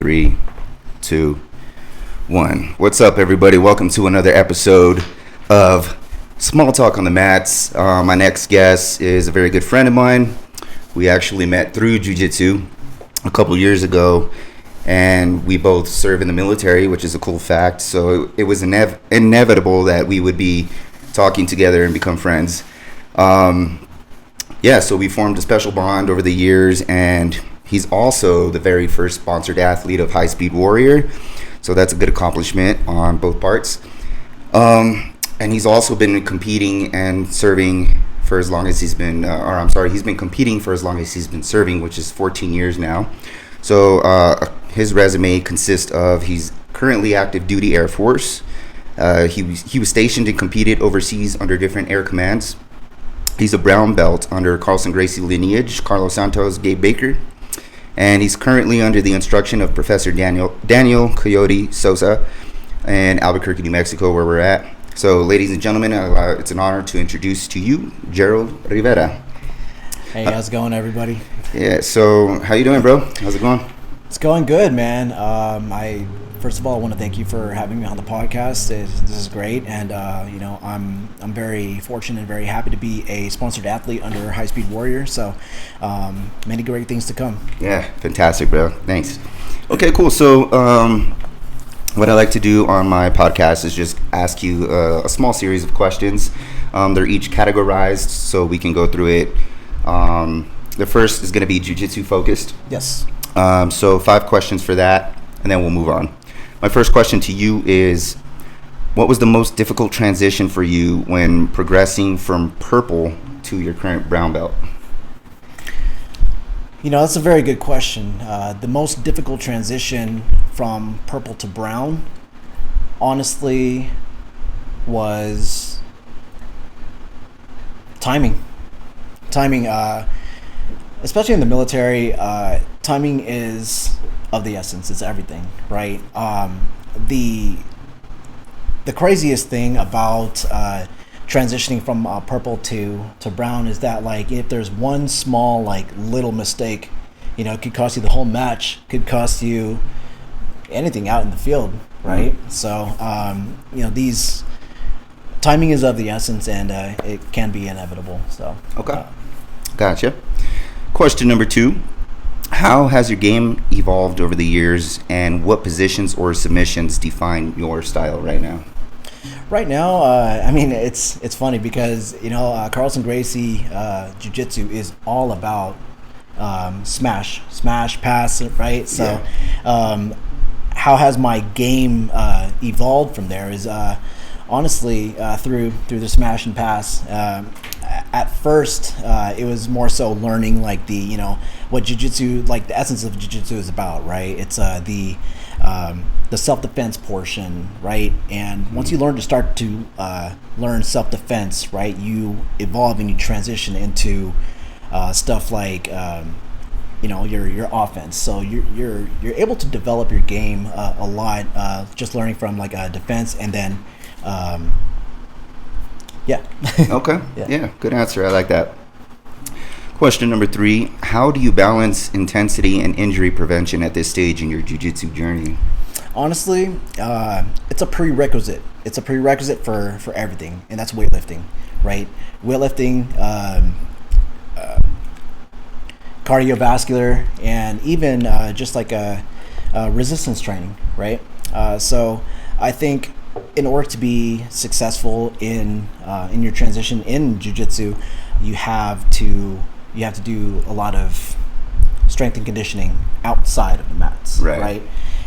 Three, two, one. What's up, everybody? Welcome to another episode of Small Talk on the Mats. My next guest is a very good friend of mine. We actually met through jiu-jitsu a couple years ago, and we both serve in the military, which is a cool fact. So it was inevitable that we would be talking together and become friends. So we formed a special bond over the years, and he's also the very first sponsored athlete of High Speed Warrior. So that's a good accomplishment on both parts. And he's also been competing and serving for as long as he's been, he's been competing for as long as he's been serving, which is 14 years now. So his resume consists of, he's currently active duty Air Force. He was stationed and competed overseas under different air commands. He's a brown belt under Carlson Gracie lineage, Carlos Santos, Gabe Baker. And he's currently under the instruction of Professor Daniel Coyote Sosa in Albuquerque, New Mexico, where we're at. So, ladies and gentlemen, it's an honor to introduce to you Gerald Rivera. Hey, how's it going, everybody? Yeah, so how you doing, bro? How's it going? It's going good, man. First of all, I want to thank you for having me on the podcast. This is great, and I'm very fortunate and very happy to be a sponsored athlete under High Speed Warrior. So, many great things to come. Yeah, fantastic, bro. Thanks. Okay, cool. So, what I like to do on my podcast is just ask you a small series of questions. They're each categorized, so we can go through it. The first is going to be jiu-jitsu focused. Yes. So 5 questions for that, and then we'll move on. My first question to you is, what was the most difficult transition for you when progressing from purple to your current brown belt? That's a very good question. The most difficult transition from purple to brown, honestly, was timing. Especially in the military, timing is of the essence. It's everything, right? The craziest thing about transitioning from purple to brown is that, like, if there's one small, like, little mistake, it could cost you the whole match, could cost you anything out in the field, right? Mm-hmm. So, these timing is of the essence, and it can be inevitable. So okay, gotcha. Question number 2. How has your game evolved over the years, and what positions or submissions define your style right now? Right now, it's funny because, Carlson Gracie Jiu-Jitsu is all about smash, pass, right? So how has my game evolved from there is honestly through the smash and pass. At first, it was more so learning, like, what jiu-jitsu, like, the essence of jiu-jitsu is about, right? It's the self-defense portion, right? And once you start to learn self-defense, right, you evolve and you transition into stuff like your offense. So you're able to develop your game a lot, just learning from, like, defense, and then Okay. Yeah, good answer. I like that. Question number 3. How do you balance intensity and injury prevention at this stage in your jiu-jitsu journey? Honestly, it's a prerequisite. It's a prerequisite for everything, and that's weightlifting, right? Weightlifting, cardiovascular, and even just like a resistance training, right? So I think in order to be successful in your transition in jiu-jitsu, you have to do a lot of strength and conditioning outside of the mats, right?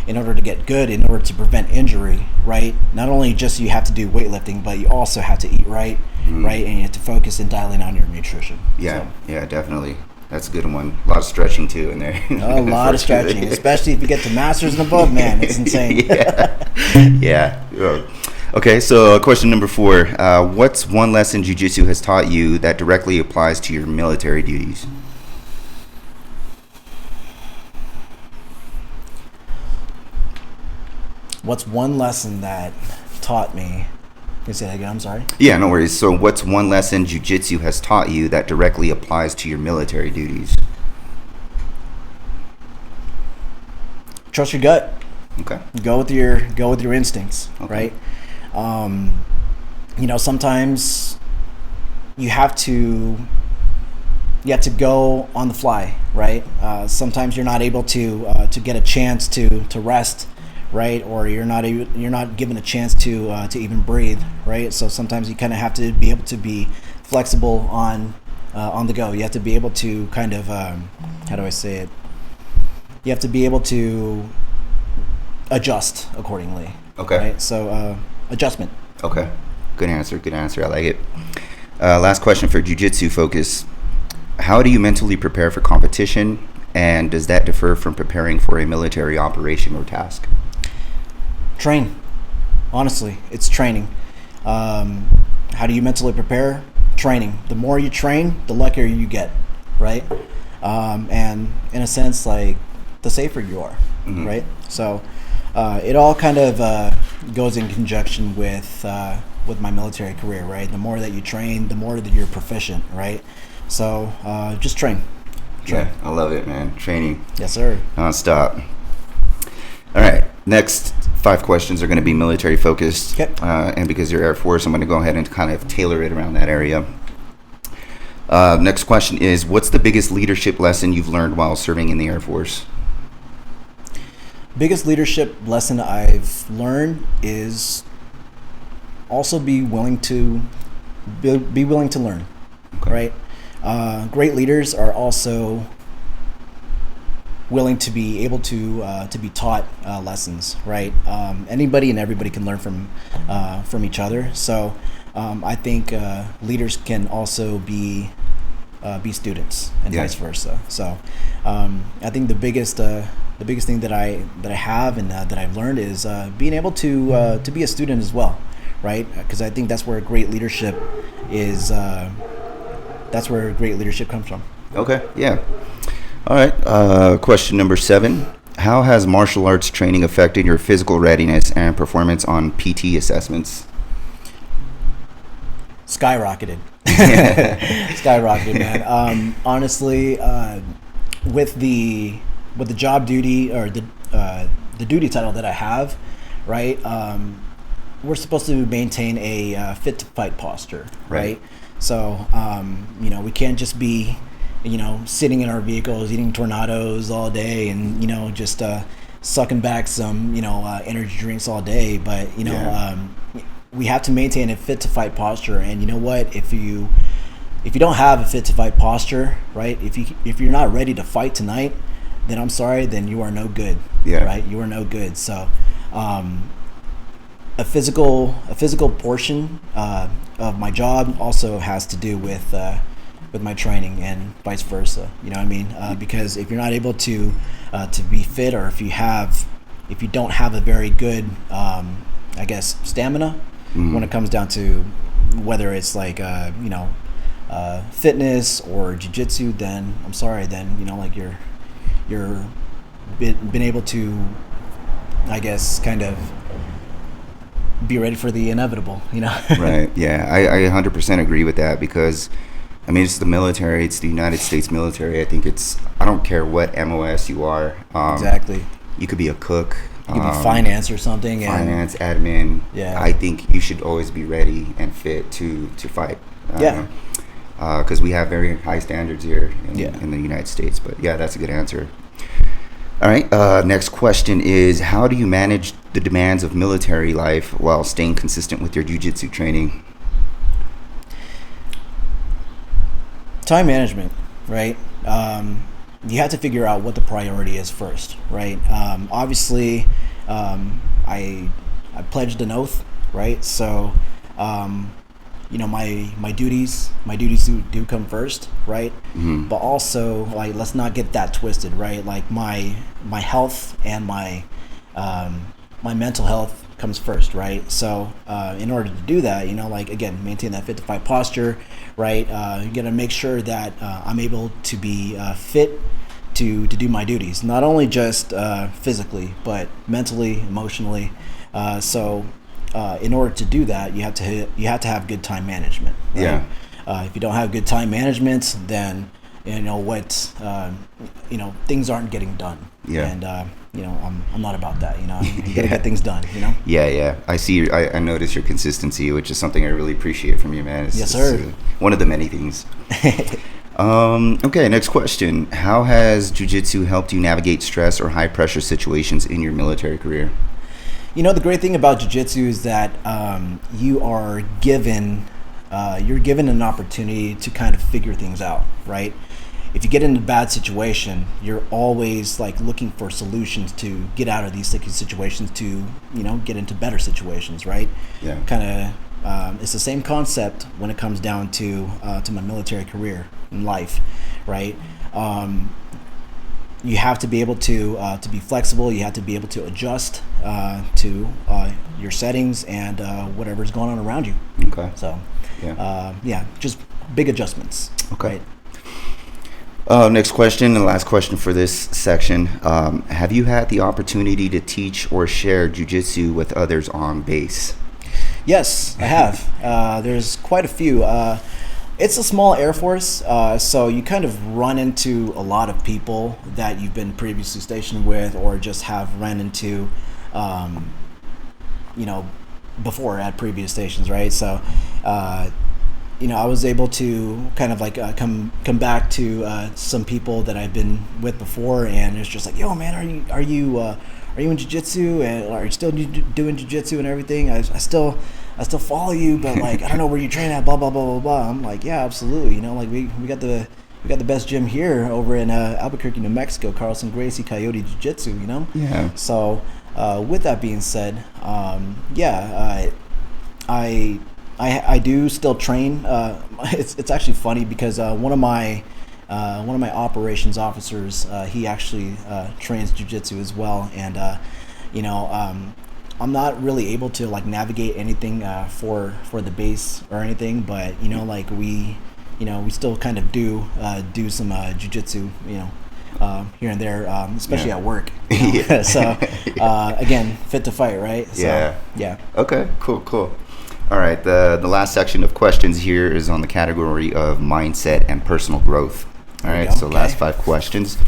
In order to get good, in order to prevent injury, right? Not only just you have to do weightlifting, but you also have to eat right, right? And you have to focus and dialing on your nutrition. Yeah, definitely. That's a good one. A lot of stretching too in there. A lot of stretching, especially if you get to masters and above, man. It's insane. Yeah. Okay, so question number 4. What's one lesson jiu-jitsu has taught you that directly applies to your military duties? What's one lesson that taught me? Can you say that again? I'm sorry. Yeah, no worries. So what's one lesson jiu-jitsu has taught you that directly applies to your military duties? trust your gut. Okay. Go with your instincts, Okay. right? Sometimes you have to go on the fly, right? Sometimes you're not able to get a chance to rest, right? Or you're not given a chance to even breathe, right? So sometimes you kind of have to be able to be flexible on the go. You have to be able to kind of how do I say it? You have to be able to adjust accordingly. Okay. Right? So adjustment. Okay. Good answer. I like it. Last question for jiu-jitsu focus. How do you mentally prepare for competition, and does that differ from preparing for a military operation or task? Train. Honestly, it's training. How do you mentally prepare? Training. The more you train, the luckier you get, right? And in a sense, like, the safer you are, Mm-hmm. right? So it all kind of goes in conjunction with my military career, right? The more that you train, the more that you're proficient, right? So just train. Yeah, I love it, man. Training. Yes, sir. Non-stop. All right. Next 5 questions are going to be military focused. Okay. And because you're Air Force, I'm going to go ahead and kind of tailor it around that area. Next question is, what's the biggest leadership lesson you've learned while serving in the Air Force? Biggest leadership lesson I've learned is also be willing to learn, Okay. right? Great leaders are also willing to be able to be taught lessons, right? Anybody and everybody can learn from each other. So I think leaders can also be students and Yeah. vice versa. So I think the biggest thing that I have and that I've learned is being able to be a student as well, right? Because I think that's where great leadership is. That's where great leadership comes from. Okay. Yeah. All right. Question number 7. How has martial arts training affected your physical readiness and performance on PT assessments? Skyrocketed. Skyrocketed, man. Honestly, with the job duty or the duty title that I have, right? We're supposed to maintain a fit to fight posture, right? So we can't just be sitting in our vehicles eating tornadoes all day and just sucking back some energy drinks all day, but we have to maintain a fit to fight posture. And you know what, if you don't have a fit to fight posture, right, if you're not ready to fight tonight, then I'm sorry, then you are no good. Yeah. Right, you are no good. So a physical portion of my job also has to do with my training and vice versa. You know what I mean? Because if you're not able to be fit, or if you don't have a very good stamina, Mm-hmm. when it comes down to whether it's like fitness or jiu-jitsu, then I'm sorry, then you're been able to, I guess, kind of be ready for the inevitable, Right. Yeah. I 100% agree with that, because I mean, it's the military. It's the United States military. I think I don't care what MOS you are. Exactly. You could be a cook. You could be finance or something. Finance, admin. Yeah. I think you should always be ready and fit to fight. Yeah. Because we have very high standards here in the United States. But yeah, that's a good answer. All right. Next question is, how do you manage the demands of military life while staying consistent with your jiu-jitsu training? Time management, right? You have to figure out what the priority is first, right? Obviously, I pledged an oath, right? So, my duties do come first, right? Mm-hmm. But also, like, let's not get that twisted, right? Like my health and my mental health comes first, right? So in order to do that, again, maintain that fit to fight posture, right? You gotta make sure that I'm able to be fit to do my duties, not only just physically, but mentally, emotionally. So in order to do that, you have to have good time management, right? Yeah. If you don't have good time management, then what things aren't getting done. Yeah. And I'm not about that. I'm gonna get things done. Yeah. I see. I notice your consistency, which is something I really appreciate from you, man. Yes, sir. One of the many things. Okay, next question. How has jiu-jitsu helped you navigate stress or high pressure situations in your military career? The great thing about jiu-jitsu is that you're given an opportunity to kind of figure things out, right? If you get in a bad situation, you're always like looking for solutions to get out of these sticky situations to, get into better situations, right? Yeah. Kind of, it's the same concept when it comes down to my military career in life, right? You have to be able to be flexible. You have to be able to adjust to your settings and whatever's going on around you. Okay. So, yeah, just big adjustments. Okay. Right? Next question, and last question for this section. Have you had the opportunity to teach or share jiu-jitsu with others on base? Yes, I have. There's quite a few. It's a small Air Force, so you kind of run into a lot of people that you've been previously stationed with or just have run into, before at previous stations, right? So, I was able to kind of like come back to some people that I've been with before, and it's just like, yo, man, are you in jiu-jitsu, and are you still doing jiu-jitsu and everything? I still follow you, but like I don't know where you train at, blah blah blah blah blah. I'm like, yeah, absolutely. Like we got the best gym here over in Albuquerque, New Mexico, Carlson Gracie Coyote Jiu-Jitsu. Yeah. So with that being said, I do still train. It's actually funny because one of my operations officers, he actually trains jiu-jitsu as well, and I'm not really able to like navigate anything for the base or anything, but we still kind of do some jiu-jitsu here and there, especially at work. So again, fit to fight, right? So, yeah. Okay. Cool. All right. The last section of questions here is on the category of mindset and personal growth. All right. So last 5 questions.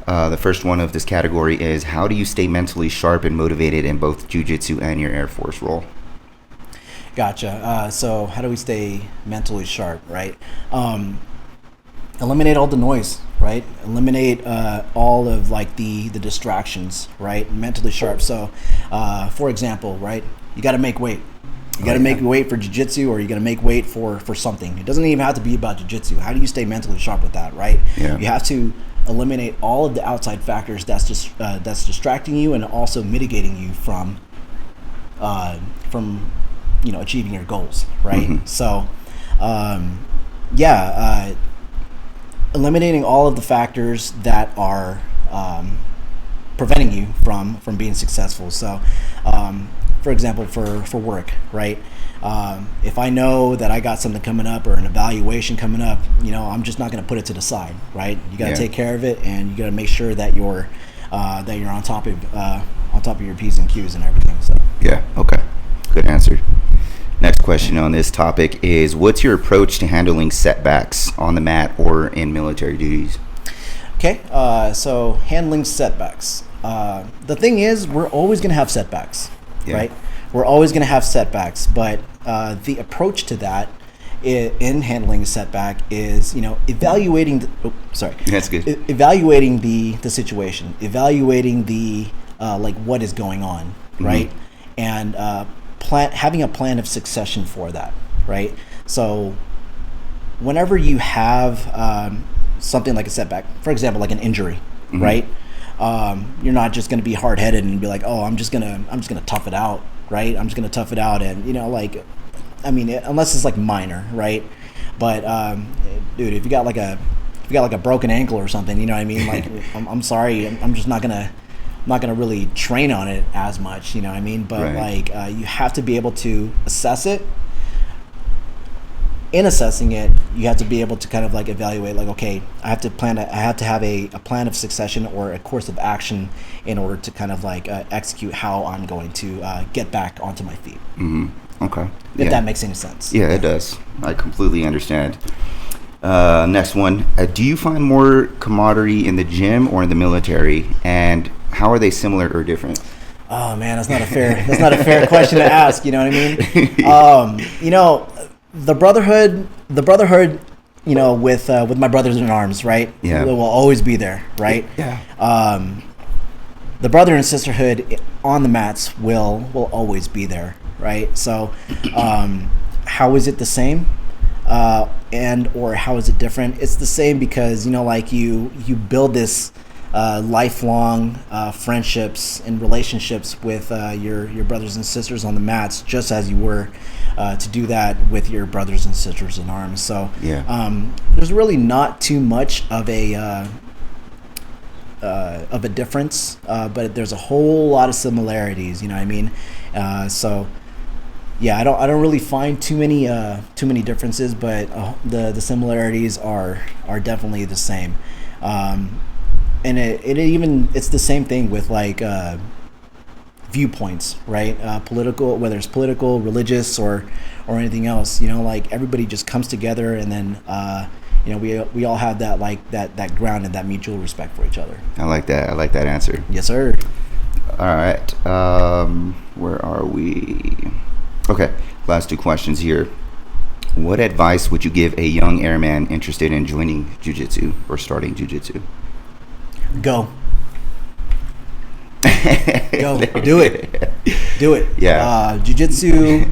The first one of this category is, how do you stay mentally sharp and motivated in both jiu-jitsu and your Air Force role? Gotcha. So how do we stay mentally sharp, right? Eliminate all the noise, right? Eliminate all of like the distractions, right? Mentally sharp. So, for example, right, you got to make weight. You got to make weight for jiu-jitsu, or you got to make weight for something. It doesn't even have to be about jiu-jitsu. How do you stay mentally sharp with that, right? Yeah. You have to eliminate all of the outside factors that's distracting you and also mitigating you from achieving your goals, right? Mm-hmm. So, eliminating all of the factors that are preventing you from being successful. So, for example, for work, right? If I know that I got something coming up or an evaluation coming up, I'm just not going to put it to the side, right? You got to take care of it, and you got to make sure that you're on top of your P's and Q's and everything. So yeah, okay, good answer. Next question on this topic is, what's your approach to handling setbacks on the mat or in military duties? Okay, so handling setbacks. The thing is, we're always going to have setbacks, right? We're always going to have setbacks, but the approach to that in handling a setback is, evaluating That's good. Evaluating the situation, evaluating the what is going on, right? Mm-hmm. And having a plan of succession for that, right? So whenever you have something like a setback, for example, like an injury, mm-hmm. right? You're not just going to be hard-headed and be like, oh, I'm just gonna tough it out, right? I'm just gonna tough it out, and unless it's like minor, right? But dude, if you got like a broken ankle or something, you know what I mean? Like, I'm sorry, I'm just not gonna really train on it as much, you know what I mean? But right. You have to be able to assess it. In assessing it, you have to be able to kind of evaluate, okay, I have to have a plan of succession or a course of action in order to kind of execute how I'm going to get back onto my feet. Mm-hmm. Okay. If that makes any sense. Yeah, it does. I completely understand. Next one. Do you find more camaraderie in the gym or in the military? And how are they similar or different? Oh man, that's not a fair question to ask. You know what I mean? You know, the brotherhood. You know, with my brothers in arms, right? Yeah. Will always be there, right? Yeah. The brother and sisterhood on the mats will always be there, right? So, how is it the same? And or how is it different? It's the same because, you know, like you build this lifelong friendships and relationships with your brothers and sisters on the mats, just as you were to do that with your brothers and sisters in arms. So there's really not too much of a difference, but there's a whole lot of similarities. You know what I mean? So yeah, I don't really find too many differences, but the similarities are definitely the same. And it's the same thing with like viewpoints, right? Political, whether it's political, religious, or anything else. You know, like everybody just comes together, and then you know, we all have that like that ground and that mutual respect for each other. I like that answer. Yes, sir. All right. Where are we? Okay. Last two questions here. What advice would you give a young airman interested in joining jiu-jitsu or starting jiu-jitsu? Go. Do it. Yeah. Jiu-jitsu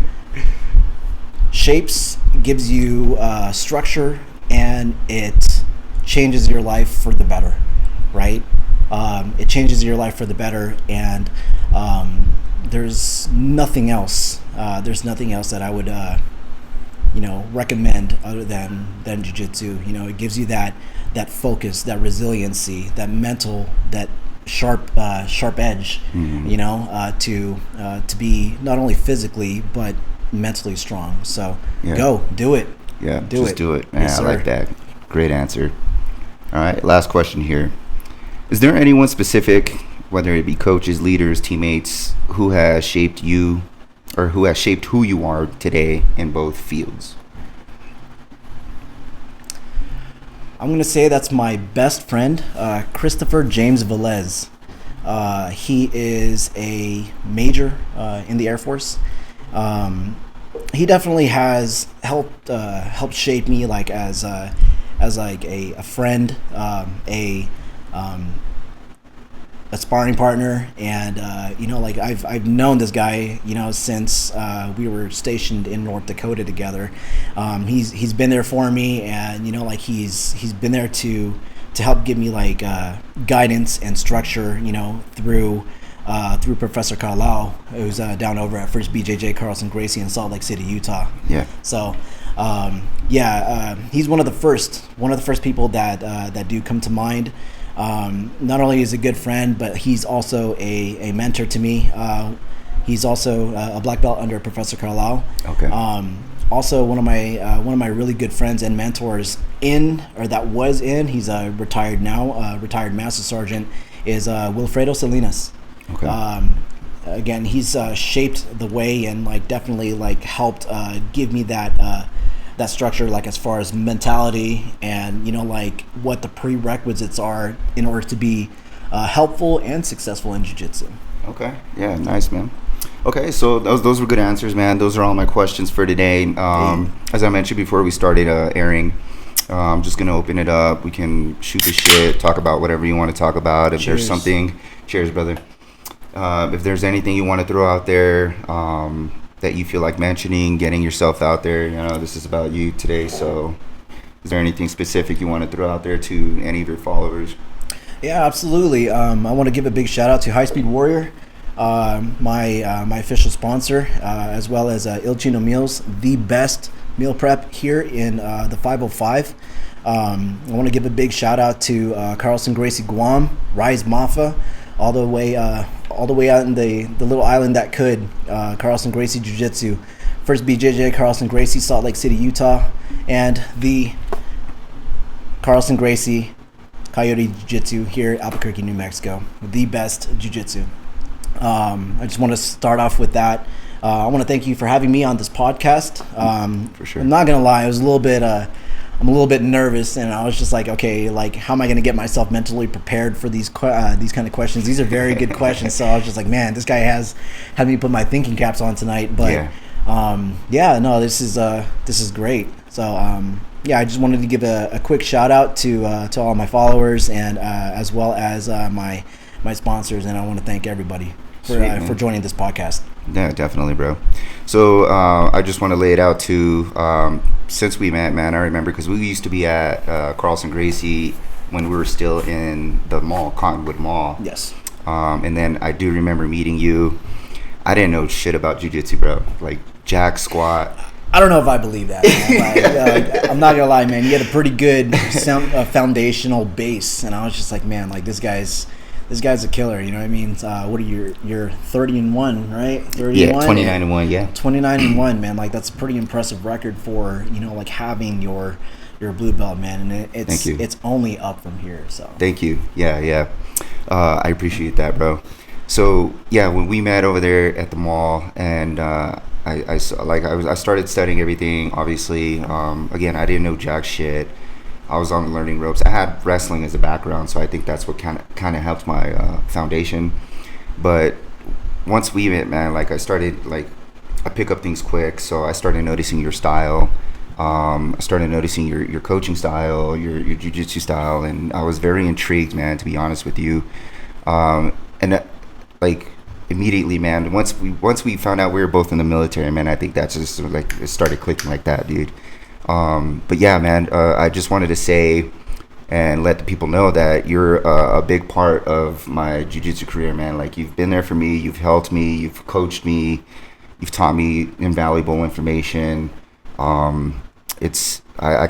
shapes, gives you structure, and it changes your life for the better, right? It changes your life for the better, and there's nothing else. There's nothing else that I would recommend other than jiu-jitsu. You know, it gives you that focus, that resiliency, that mental, that sharp edge. Mm-hmm. You know, to be not only physically but mentally strong. So go do it. Yeah, do it. Man, yes, I like that. Great answer. All right, last question here. Is there anyone specific, whether it be coaches, leaders, teammates, who has shaped you or who has shaped who you are today in both fields? I'm going to say that's my best friend, Christopher James Velez. He is a major in the Air Force. He definitely has helped shape me, like as like a friend, a sparring partner, and like I've known this guy, since we were stationed in North Dakota together. He's been there for me, and he's been there to help give me like guidance and structure, through Professor Carlisle, who's down over at First BJJ Carlson Gracie in Salt Lake City, Utah. Yeah. So, he's one of the first people that do come to mind. Not only is he a good friend, but he's also a mentor to me. He's also a black belt under Professor Carlisle. Okay. Also one of my really good friends and mentors he's retired now, retired Master Sergeant, is Wilfredo Salinas. Okay. Again, he's shaped the way and like definitely like helped give me that structure, like as far as mentality and like what the prerequisites are in order to be helpful and successful in jiu-jitsu. Okay. Yeah. Nice, man. Okay, so those were good answers, man. Those are all my questions for today. As I mentioned before we started airing, I'm just gonna open it up. We can shoot the shit, talk about whatever you want to talk about. If there's something, cheers, brother. If there's anything you want to throw out there that you feel like mentioning, getting yourself out there, this is about you today. So, is there anything specific you want to throw out there to any of your followers? Yeah, absolutely. I want to give a big shout out to High Speed Warrior, my official sponsor, as well as Il Chino Meals, the best meal prep here in the 505. I want to give a big shout out to Carlson Gracie Guam, Rise Mafa, all the way out in the little island that could, Carlson Gracie Jiu-Jitsu, First BJJ Carlson Gracie, Salt Lake City, Utah, and the Carlson Gracie Coyote Jiu-Jitsu here at Albuquerque, New Mexico, the best jiu-jitsu. I just want to start off with that. I want to thank you for having me on this podcast. For sure. I'm not gonna lie, I was a little bit I'm a little bit nervous, and I was just like, okay, like how am I going to get myself mentally prepared for these kind of questions? These are very good questions. So I was just like, man, this guy has had me put my thinking caps on tonight. But no, this is great. So I just wanted to give a quick shout out to all my followers and as well as my sponsors, and I want to thank everybody for joining this podcast. Yeah, definitely, bro. So I just want to lay it out too. Since we met, man, I remember because we used to be at Carlson Gracie when we were still in the mall, Cottonwood Mall. Yes. And then I do remember meeting you. I didn't know shit about jiu-jitsu, bro. Like jack squat. I don't know if I believe that, man. I'm not gonna lie, man. You had a pretty good foundational base, and I was just like, man, like this guy's a killer. You know what I mean? What are you're 30-1, right? 29-1, yeah. 29-1, man. Like that's a pretty impressive record for like having your blue belt, man. And Thank you. It's only up from here. So thank you. Yeah. I appreciate that, bro. So yeah, when we met over there at the mall, and I started studying everything. Obviously, again, I didn't know jack shit. I was on the learning ropes. I had wrestling as a background, so I think that's what kind of helped my foundation. But once we met, man, like I pick up things quick. So I started noticing your style. I started noticing your coaching style, your jiu-jitsu style, and I was very intrigued, man, to be honest with you. Immediately, man, once we found out we were both in the military, man, I think that's just like it started clicking like that, dude. But yeah, man, I just wanted to say and let the people know that you're a big part of my jiu-jitsu career, man. Like you've been there for me, you've helped me, you've coached me, you've taught me invaluable information. I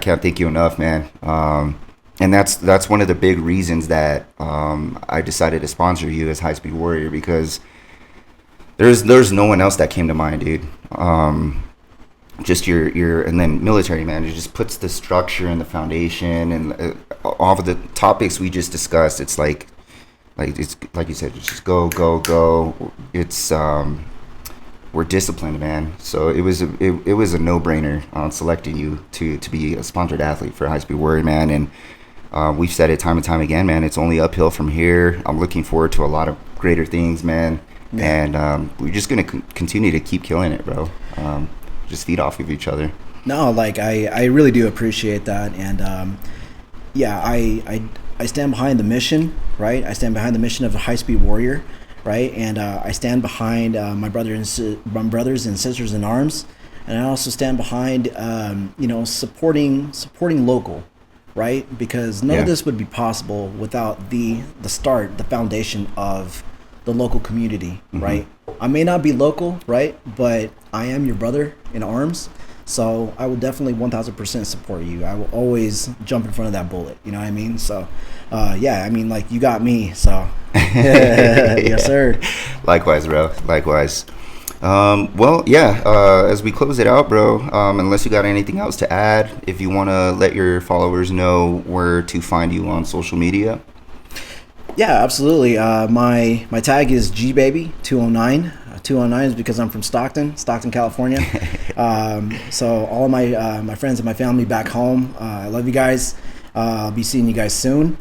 can't thank you enough, man. And that's one of the big reasons that I decided to sponsor you as High Speed Warrior, because there's no one else that came to mind, dude. Just your and then military, man, it just puts the structure and the foundation and all of the topics we just discussed. It's like it's like you said, just go. It's we're disciplined, man. So it was a no-brainer on selecting you to be a sponsored athlete for High Speed Warrior, man. And we've said it time and time again, man. It's only uphill from here. I'm looking forward to a lot of greater things, man. Yeah. And we're just gonna continue to keep killing it, bro. Just feed off of each other. No, like I really do appreciate that, and I stand behind the mission, right? I stand behind the mission of a High Speed Warrior, right? And I stand behind my brothers and sisters in arms, and I also stand behind supporting local, right? Because none of this would be possible without the foundation of the local community, right? I may not be local, right? But I am your brother in arms. So I will definitely 1000% support you. I will always jump in front of that bullet. You know what I mean? So, like you got me. So, yes, sir. Likewise, bro. Likewise. As we close it out, bro, unless you got anything else to add, if you want to let your followers know where to find you on social media. Yeah, absolutely. My tag is GBaby209. 209 is because I'm from Stockton, California. So all of my friends and my family back home, I love you guys. I'll be seeing you guys soon.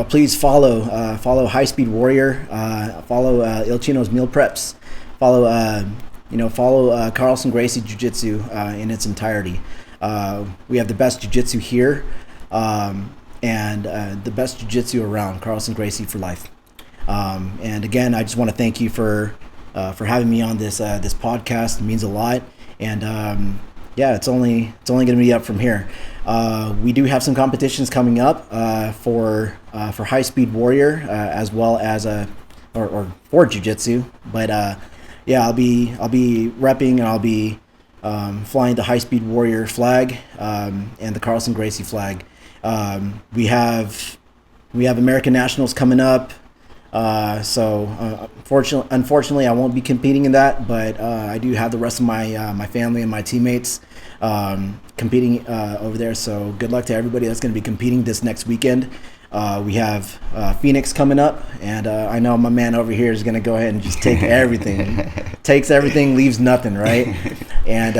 Please follow High Speed Warrior. Follow Il Chino's Meal Preps. Follow Carlson Gracie Jiu-Jitsu in its entirety. We have the best jiu-jitsu here. And the best jiu-jitsu around. Carlson Gracie for life. And again, I just want to thank you for having me on this podcast. It means a lot. And it's only going to be up from here. We do have some competitions coming up for High Speed Warrior as well as or for jiu-jitsu. But I'll be repping, and I'll be flying the High Speed Warrior flag and the Carlson Gracie flag. We have American Nationals coming up. Unfortunately, I won't be competing in that, but I do have the rest of my family and my teammates competing over there. So good luck to everybody that's going to be competing this next weekend. We have Phoenix coming up, and I know my man over here is going to go ahead and just take everything. Takes everything, leaves nothing, right? And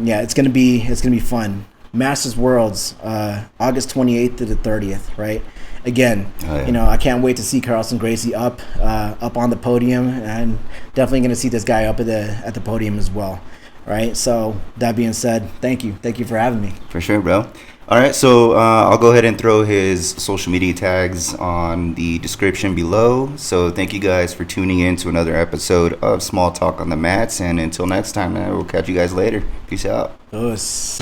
yeah, it's going to be fun. Masters Worlds, August 28th to the 30th, right? Again, you know, I can't wait to see Carlson Gracie up on the podium, and I'm definitely going to see this guy up at the podium as well, right? So that being said, thank you for having me. For sure, bro. All right, so I'll go ahead and throw his social media tags on the description below. So thank you guys for tuning in to another episode of Small Talk on the Mats, and until next time, man, we'll catch you guys later. Peace out. Us.